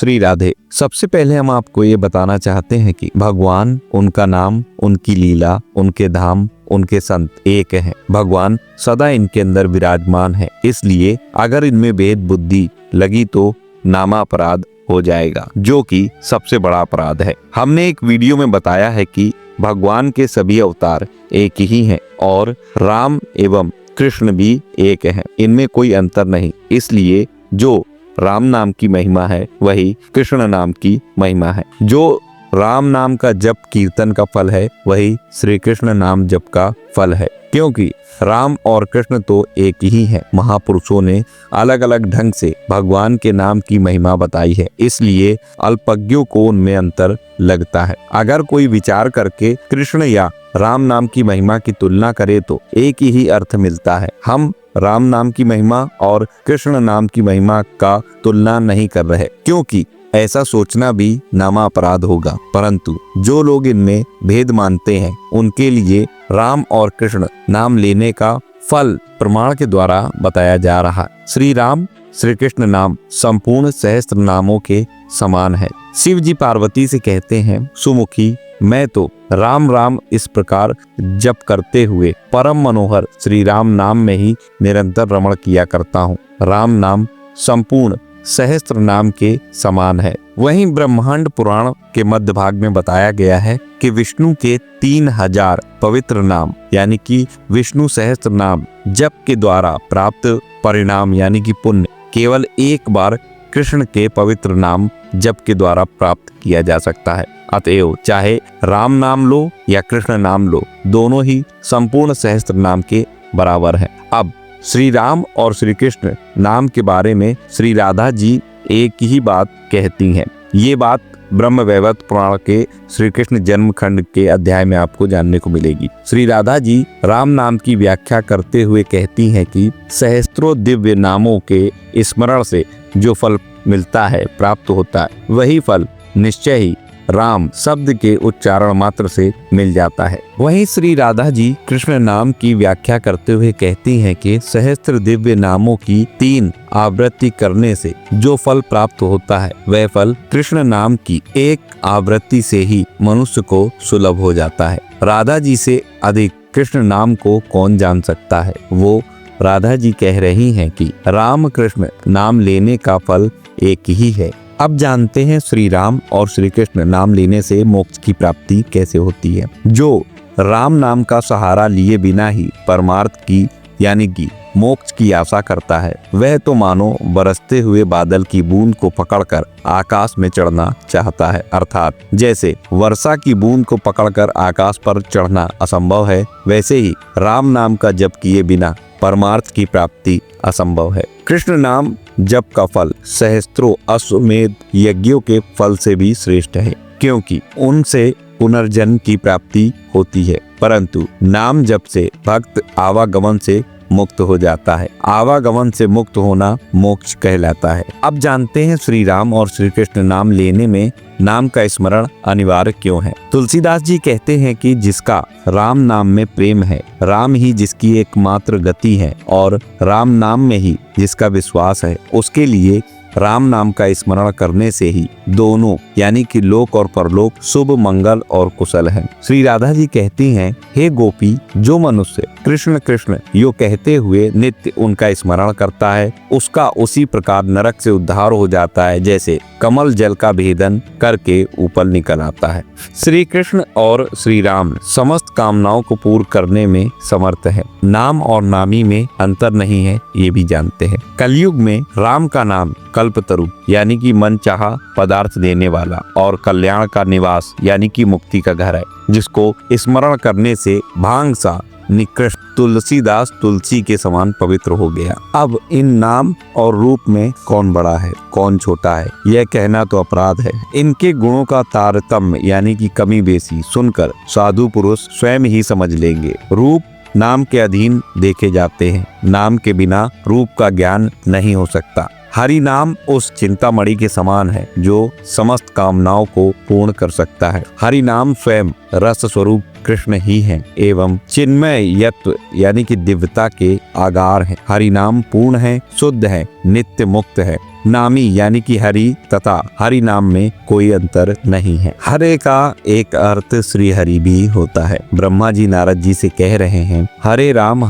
श्री राधे। सबसे पहले हम आपको ये बताना चाहते हैं कि भगवान, उनका नाम, उनकी लीला, उनके धाम, उनके संत एक हैं। भगवान सदा इनके अंदर विराजमान है, इसलिए अगर इनमें भेद बुद्धि लगी तो नामापराध हो जाएगा, जो कि सबसे बड़ा अपराध है। हमने एक वीडियो में बताया है कि भगवान के सभी अवतार एक ही हैं और राम एवं कृष्ण भी एक हैं, इनमें कोई अंतर नहीं। इसलिए जो राम नाम की महिमा है वही कृष्ण नाम की महिमा है। जो राम नाम का जप कीर्तन का फल है वही श्री कृष्ण नाम जप का फल है, क्योंकि राम और कृष्ण तो एक ही हैं। महापुरुषों ने अलग अलग ढंग से भगवान के नाम की महिमा बताई है, इसलिए अल्पज्ञों को उनमें अंतर लगता है। अगर कोई विचार करके कृष्ण या राम नाम की महिमा की तुलना करे तो एक ही अर्थ मिलता है। हम राम नाम की महिमा और कृष्ण नाम की महिमा का तुलना नहीं कर रहे, क्योंकि ऐसा सोचना भी नामापराध होगा। परंतु जो लोग इनमें भेद मानते हैं उनके लिए राम और कृष्ण नाम लेने का फल प्रमाण के द्वारा बताया जा रहा है। श्री राम श्री कृष्ण नाम संपूर्ण सहस्त्र नामों के समान है। शिव जी पार्वती से कहते हैं, सुमुखी मैं तो राम राम इस प्रकार जप करते हुए परम मनोहर श्री राम नाम में ही निरंतर रमण किया करता हूँ। राम नाम संपूर्ण सहस्त्र नाम के समान है। वहीं ब्रह्मांड पुराण के मध्य भाग में बताया गया है कि विष्णु के 3000 पवित्र नाम यानी कि विष्णु सहस्त्र नाम जप के द्वारा प्राप्त परिणाम यानी कि पुण्य केवल एक बार कृष्ण के पवित्र नाम जप के द्वारा प्राप्त किया जा सकता है। अतएव चाहे राम नाम लो या कृष्ण नाम लो, दोनों ही संपूर्ण सहस्त्र नाम के बराबर है। अब श्री राम और श्री कृष्ण नाम के बारे में श्री राधा जी एक ही बात कहती हैं। ये बात ब्रह्म वैवर्त पुराण के श्री कृष्ण जन्म खंड के अध्याय में आपको जानने को मिलेगी। श्री राधा जी राम नाम की व्याख्या करते हुए कहती हैं कि सहस्त्रों दिव्य नामों के स्मरण से जो फल मिलता है, प्राप्त होता है, वही फल निश्चय ही राम शब्द के उच्चारण मात्र से मिल जाता है। वहीं श्री राधा जी कृष्ण नाम की व्याख्या करते हुए कहती हैं कि सहस्त्र दिव्य नामों की 3 आवृत्ति करने से जो फल प्राप्त होता है वह फल कृष्ण नाम की 1 आवृत्ति से ही मनुष्य को सुलभ हो जाता है। राधा जी से अधिक कृष्ण नाम को कौन जान सकता है। वो राधा जी कह रही हैं कि राम कृष्ण नाम लेने का फल एक ही है। अब जानते हैं श्री राम और श्री कृष्ण नाम लेने से मोक्ष की प्राप्ति कैसे होती है। जो राम नाम का सहारा लिए बिना ही परमार्थ की यानी कि मोक्ष की आशा करता है, वह तो मानो बरसते हुए बादल की बूंद को पकड़कर आकाश में चढ़ना चाहता है। अर्थात जैसे वर्षा की बूंद को पकड़कर आकाश पर चढ़ना असंभव है, वैसे ही राम नाम का जप किए बिना परमार्थ की प्राप्ति असंभव है। कृष्ण नाम जप का फल सहस्त्रों अश्वमेध यज्ञों के फल से भी श्रेष्ठ है, क्योंकि उनसे पुनर्जन्म की प्राप्ति होती है। परंतु नाम जप से भक्त आवागमन से मुक्त हो जाता है। आवागमन से मुक्त होना मोक्ष कहलाता है। अब जानते हैं श्री राम और श्री कृष्ण नाम लेने में नाम का स्मरण अनिवार्य क्यों है। तुलसीदास जी कहते हैं कि जिसका राम नाम में प्रेम है, राम ही जिसकी एकमात्र गति है और राम नाम में ही जिसका विश्वास है, उसके लिए राम नाम का स्मरण करने से ही दोनों यानी कि लोक और परलोक शुभ मंगल और कुशल है। श्री राधा जी कहती हैं, हे गोपी, जो मनुष्य कृष्ण कृष्ण यो कहते हुए नित्य उनका स्मरण करता है, उसका उसी प्रकार नरक से उद्धार हो जाता है जैसे कमल जल का भेदन करके ऊपर निकल आता है। श्री कृष्ण और श्री राम समस्त कामनाओं को पूर्ण करने में समर्थ है। नाम और नामी में अंतर नहीं है, ये भी जानते हैं। कलयुग में राम का नाम कल्पतरु यानी कि मन चाहा पदार्थ देने वाला और कल्याण का निवास यानी कि मुक्ति का घर है, जिसको स्मरण करने से भांग सा निकृष्ट तुलसीदास तुलसी के समान पवित्र हो गया। अब इन नाम और रूप में कौन बड़ा है कौन छोटा है यह कहना तो अपराध है। इनके गुणों का तारतम्य यानी कि कमी बेसी सुनकर साधु पुरुष स्वयं ही समझ लेंगे। रूप नाम के अधीन देखे जाते हैं, नाम के बिना रूप का ज्ञान नहीं हो सकता। हरि नाम उस चिंतामणि के समान है जो समस्त कामनाओं को पूर्ण कर सकता है। हरि नाम स्वयं रस स्वरूप कृष्ण ही हैं एवं चिन्मय यत्व यानी कि दिव्यता के आगार हैं। हरि नाम पूर्ण है, शुद्ध है, नित्य मुक्त है, नामी यानी कि हरि तथा हरि नाम में कोई अंतर नहीं है। हरे का एक अर्थ श्री हरि भी होता है। ब्रह्मा जी नारद जी से कह रहे हैं, हरे राम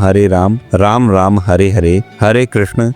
राम राम हरे हरे, हरे कृष्ण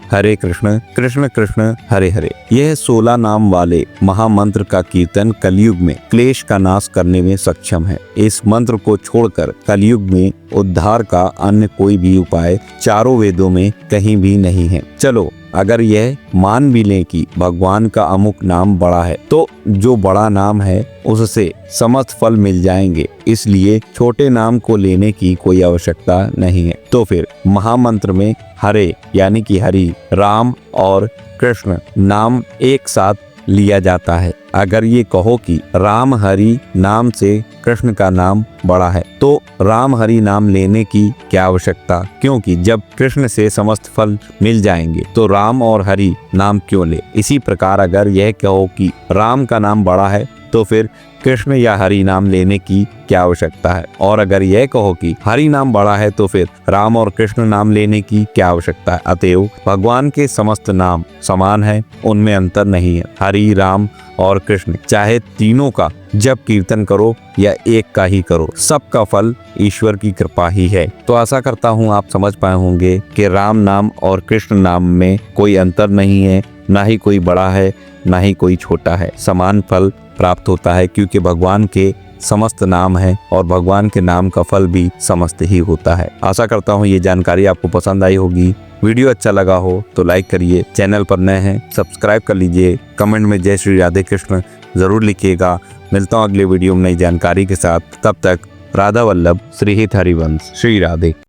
कृष्ण कृष्ण हरे हरे। यह 16 नाम वाले महामंत्र का कीर्तन कलयुग में क्लेश का नाश करने में सक्षम है। इस मंत्र को छोड़कर कलयुग में उद्धार का अन्य कोई भी उपाय चारों वेदों में कहीं भी नहीं है। चलो अगर यह मान भी लें कि भगवान का अमुक नाम बड़ा है, तो जो बड़ा नाम है उससे समस्त फल मिल जाएंगे, इसलिए छोटे नाम को लेने की कोई आवश्यकता नहीं है। तो फिर महामंत्र में हरे यानी कि हरि, राम और कृष्ण नाम एक साथ लिया जाता है। अगर ये कहो कि राम हरि नाम से कृष्ण का नाम बड़ा है, तो राम हरि नाम लेने की क्या आवश्यकता, क्योंकि जब कृष्ण से समस्त फल मिल जाएंगे तो राम और हरि नाम क्यों ले। इसी प्रकार अगर यह कहो कि राम का नाम बड़ा है, तो फिर कृष्ण या हरि नाम लेने की क्या आवश्यकता है। और अगर यह कहो कि हरि नाम बड़ा है, तो फिर राम और कृष्ण नाम लेने की क्या आवश्यकता है। अतएव भगवान के समस्त नाम समान है, उनमें अंतर नहीं है। हरि, राम और कृष्ण चाहे तीनों का जब कीर्तन करो या एक का ही करो, सबका फल ईश्वर की कृपा ही है। तो आशा करता हूँ आप समझ पाए होंगे कि राम नाम और कृष्ण नाम में कोई अंतर नहीं है, ना ही कोई बड़ा है ना ही कोई छोटा है। समान फल प्राप्त होता है, क्योंकि भगवान के समस्त नाम है और भगवान के नाम का फल भी समस्त ही होता है। आशा करता हूँ ये जानकारी आपको पसंद आई होगी। वीडियो अच्छा लगा हो तो लाइक करिए, चैनल पर नए हैं सब्सक्राइब कर लीजिए, कमेंट में जय श्री राधे कृष्ण जरूर लिखिएगा। मिलता हूँ अगले वीडियो में नई जानकारी के साथ, तब तक राधा वल्लभ, श्री हित हरिवंश, श्री राधे।